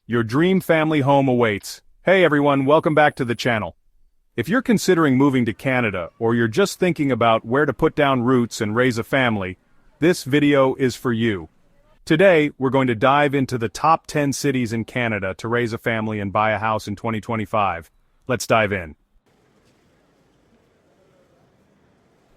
Your dream family home awaits. Hey everyone, welcome back to the channel. If you're considering moving to Canada, or you're just thinking about where to put down roots and raise a family, this video is for you. Today, we're going to dive into the top 10 cities in Canada to raise a family and buy a house in 2025. Let's dive in.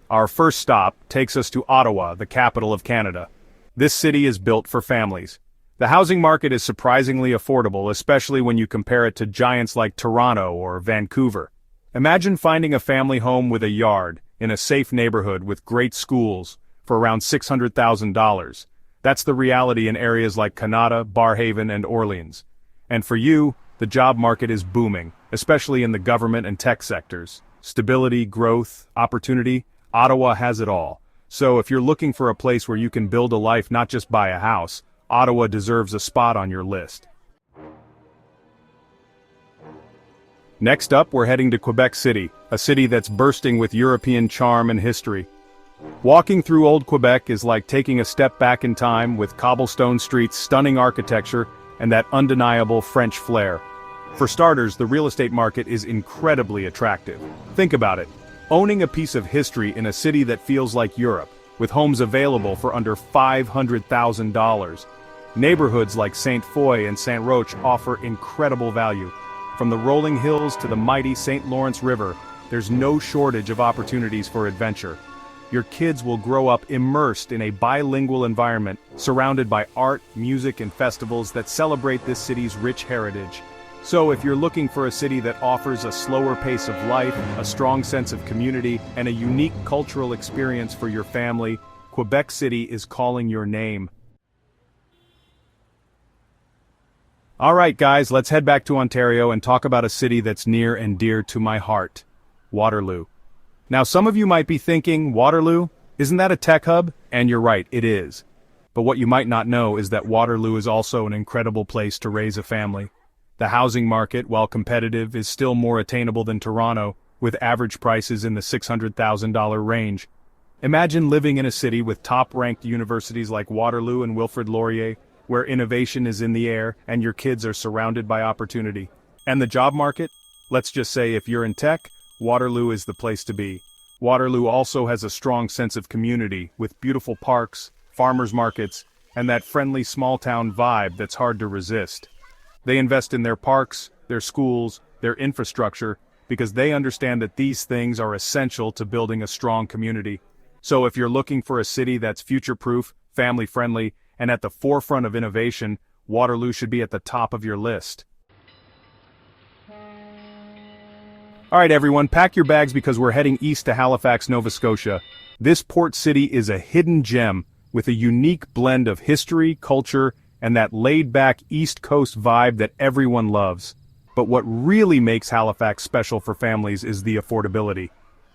Our first stop takes us to Ottawa, the capital of Canada. This city is built for families. The housing market is surprisingly affordable, especially when you compare it to giants like Toronto or Vancouver. Imagine finding a family home with a yard, in a safe neighborhood with great schools, for around $600,000. That's the reality in areas like Canada, Barrhaven, and Orleans. And for you, the job market is booming, especially in the government and tech sectors. Stability, growth, opportunity, Ottawa has it all. So if you're looking for a place where you can build a life, not just buy a house, Ottawa deserves a spot on your list. Next up, we're heading to Quebec City, a city that's bursting with European charm and history. Walking through old Quebec is like taking a step back in time, with cobblestone streets, stunning architecture, and that undeniable French flair. For starters, the real estate market is incredibly attractive. Think about it. Owning a piece of history in a city that feels like Europe, with homes available for under $500,000. Neighborhoods like Saint Foy and Saint Roch offer incredible value. From the rolling hills to the mighty St. Lawrence River, there's no shortage of opportunities for adventure. Your kids will grow up immersed in a bilingual environment, surrounded by art, music, and festivals that celebrate this city's rich heritage. So if you're looking for a city that offers a slower pace of life, a strong sense of community, and a unique cultural experience for your family, Quebec City is calling your name. Alright guys, let's head back to Ontario and talk about a city that's near and dear to my heart. Waterloo. Now some of you might be thinking, Waterloo? Isn't that a tech hub? And you're right, it is. But what you might not know is that Waterloo is also an incredible place to raise a family. The housing market, while competitive, is still more attainable than Toronto, with average prices in the $600,000 range. Imagine living in a city with top-ranked universities like Waterloo and Wilfrid Laurier, where innovation is in the air and your kids are surrounded by opportunity. And the job market? Let's just say if you're in tech, Waterloo is the place to be. Waterloo also has a strong sense of community, with beautiful parks, farmers markets, and that friendly small-town vibe that's hard to resist. They invest in their parks, their schools, their infrastructure, because they understand that these things are essential to building a strong community. So if you're looking for a city that's future-proof, family-friendly, and at the forefront of innovation, Waterloo should be at the top of your list. Alright everyone, pack your bags because we're heading east to Halifax, Nova Scotia. This port city is a hidden gem, with a unique blend of history, culture, and that laid-back East Coast vibe that everyone loves. But what really makes Halifax special for families is the affordability.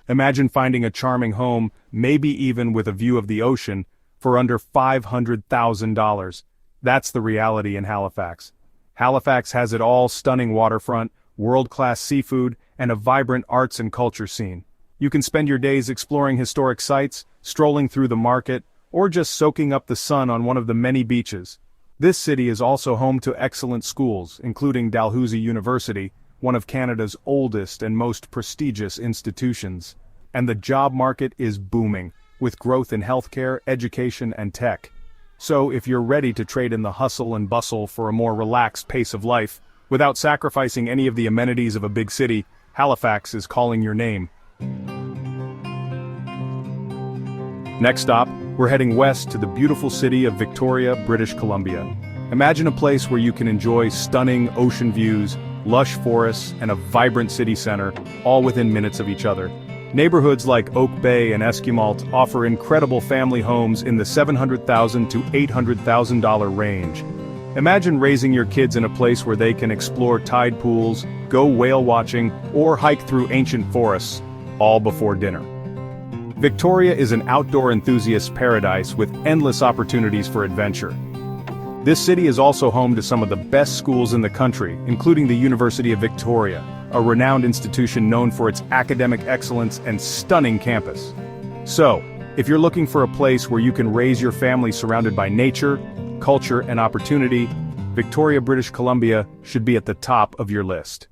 Imagine finding a charming home, maybe even with a view of the ocean, for under $500,000. That's the reality in Halifax. Halifax has it all: stunning waterfront, world-class seafood, and a vibrant arts and culture scene. You can spend your days exploring historic sites, strolling through the market, or just soaking up the sun on one of the many beaches. This city is also home to excellent schools, including Dalhousie University, one of Canada's oldest and most prestigious institutions. And the job market is booming, with growth in healthcare, education, and tech. So if you're ready to trade in the hustle and bustle for a more relaxed pace of life, without sacrificing any of the amenities of a big city, Halifax is calling your name. Next stop, we're heading west to the beautiful city of Victoria, British Columbia. Imagine a place where you can enjoy stunning ocean views, lush forests, and a vibrant city center, all within minutes of each other. Neighborhoods like Oak Bay and Esquimalt offer incredible family homes in the $700,000 to $800,000 range. Imagine raising your kids in a place where they can explore tide pools, go whale watching, or hike through ancient forests, all before dinner. Victoria is an outdoor enthusiast's paradise with endless opportunities for adventure. This city is also home to some of the best schools in the country, including the University of Victoria, a renowned institution known for its academic excellence and stunning campus. So, if you're looking for a place where you can raise your family surrounded by nature, culture, and opportunity, Victoria, British Columbia should be at the top of your list.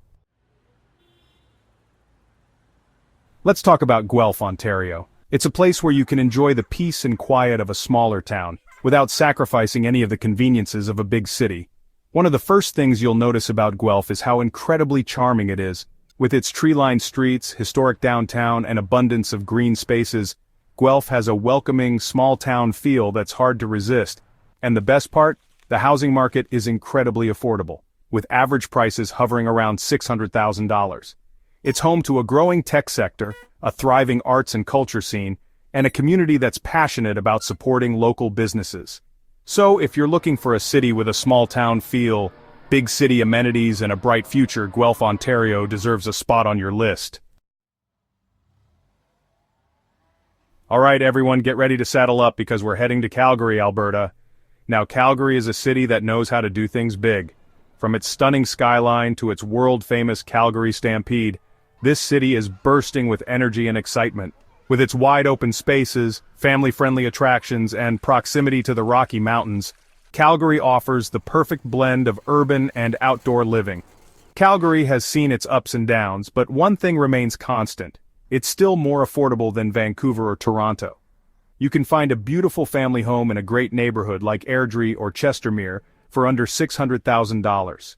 Let's talk about Guelph, Ontario. It's a place where you can enjoy the peace and quiet of a smaller town, without sacrificing any of the conveniences of a big city. One of the first things you'll notice about Guelph is how incredibly charming it is. With its tree-lined streets, historic downtown, and abundance of green spaces, Guelph has a welcoming, small-town feel that's hard to resist. And the best part? The housing market is incredibly affordable, with average prices hovering around $600,000. It's home to a growing tech sector, a thriving arts and culture scene, and a community that's passionate about supporting local businesses. So, if you're looking for a city with a small-town feel, big city amenities, and a bright future, Guelph, Ontario deserves a spot on your list. Alright everyone, get ready to saddle up because we're heading to Calgary, Alberta. Now Calgary is a city that knows how to do things big. From its stunning skyline to its world-famous Calgary Stampede, this city is bursting with energy and excitement. With its wide-open spaces, family-friendly attractions, and proximity to the Rocky Mountains, Calgary offers the perfect blend of urban and outdoor living. Calgary has seen its ups and downs, but one thing remains constant. It's still more affordable than Vancouver or Toronto. You can find a beautiful family home in a great neighborhood like Airdrie or Chestermere for under $600,000.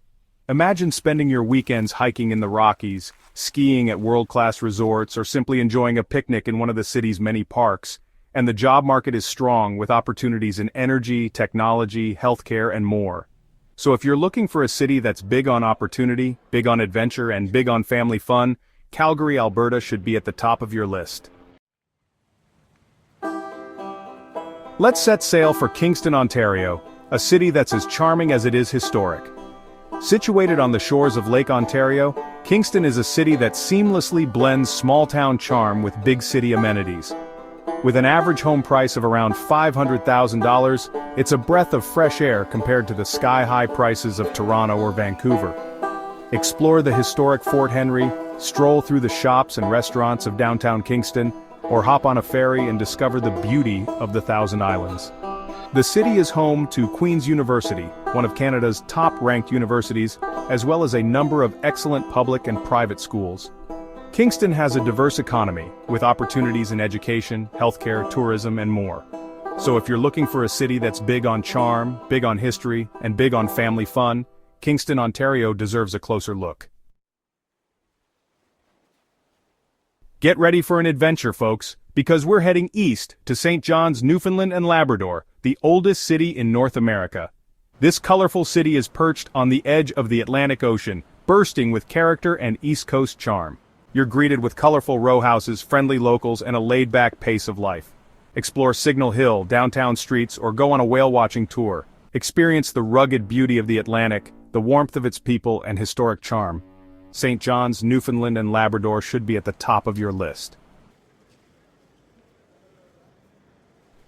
Imagine spending your weekends hiking in the Rockies, skiing at world-class resorts, or simply enjoying a picnic in one of the city's many parks. And the job market is strong with opportunities in energy, technology, healthcare, and more. So if you're looking for a city that's big on opportunity, big on adventure, and big on family fun, Calgary, Alberta should be at the top of your list. Let's set sail for Kingston, Ontario, a city that's as charming as it is historic. Situated on the shores of Lake Ontario, Kingston is a city that seamlessly blends small-town charm with big city amenities. With an average home price of around $500,000, it's a breath of fresh air compared to the sky-high prices of Toronto or Vancouver. Explore the historic Fort Henry, stroll through the shops and restaurants of downtown Kingston, or hop on a ferry and discover the beauty of the Thousand Islands. The city is home to Queen's University, one of Canada's top-ranked universities, as well as a number of excellent public and private schools. Kingston has a diverse economy, with opportunities in education, healthcare, tourism, and more. So if you're looking for a city that's big on charm, big on history, and big on family fun, Kingston, Ontario deserves a closer look. Get ready for an adventure, folks, because we're heading east to St. John's, Newfoundland and Labrador, the oldest city in North America. This colorful city is perched on the edge of the Atlantic Ocean, bursting with character and East Coast charm. You're greeted with colorful row houses, friendly locals, and a laid-back pace of life. Explore Signal Hill, downtown streets, or go on a whale-watching tour. Experience the rugged beauty of the Atlantic, the warmth of its people, and historic charm. St. John's, Newfoundland and Labrador should be at the top of your list.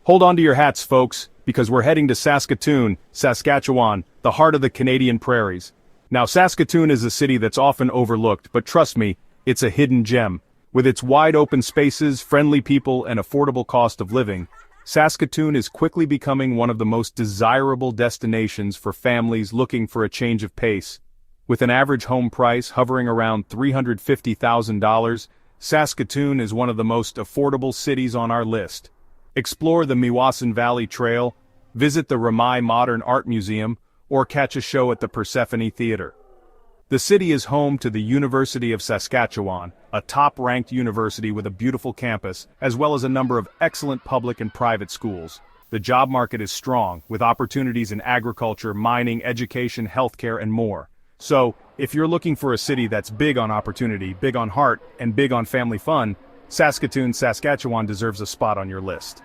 Hold on to your hats, folks, because we're heading to Saskatoon, Saskatchewan, the heart of the Canadian prairies. Now, Saskatoon is a city that's often overlooked, but trust me, it's a hidden gem. With its wide-open spaces, friendly people, and affordable cost of living, Saskatoon is quickly becoming one of the most desirable destinations for families looking for a change of pace. With an average home price hovering around $350,000, Saskatoon is one of the most affordable cities on our list. Explore the Meewasin Valley Trail, visit the Ramai Modern Art Museum, or catch a show at the Persephone Theatre. The city is home to the University of Saskatchewan, a top-ranked university with a beautiful campus, as well as a number of excellent public and private schools. The job market is strong, with opportunities in agriculture, mining, education, healthcare, and more. So, if you're looking for a city that's big on opportunity, big on heart, and big on family fun, Saskatoon, Saskatchewan deserves a spot on your list.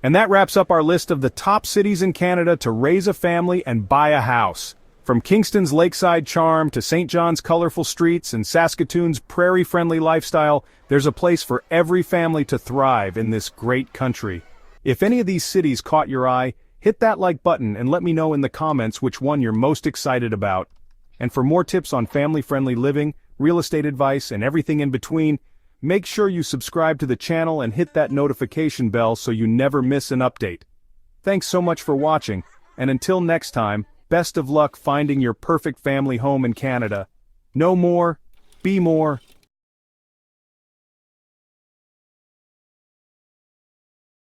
And that wraps up our list of the top cities in Canada to raise a family and buy a house. From Kingston's lakeside charm to St. John's colorful streets and Saskatoon's prairie-friendly lifestyle, there's a place for every family to thrive in this great country. If any of these cities caught your eye, hit that like button and let me know in the comments which one you're most excited about. And for more tips on family-friendly living, real estate advice, and everything in between, make sure you subscribe to the channel and hit that notification bell so you never miss an update. Thanks so much for watching, and until next time, best of luck finding your perfect family home in Canada. Know more, be more,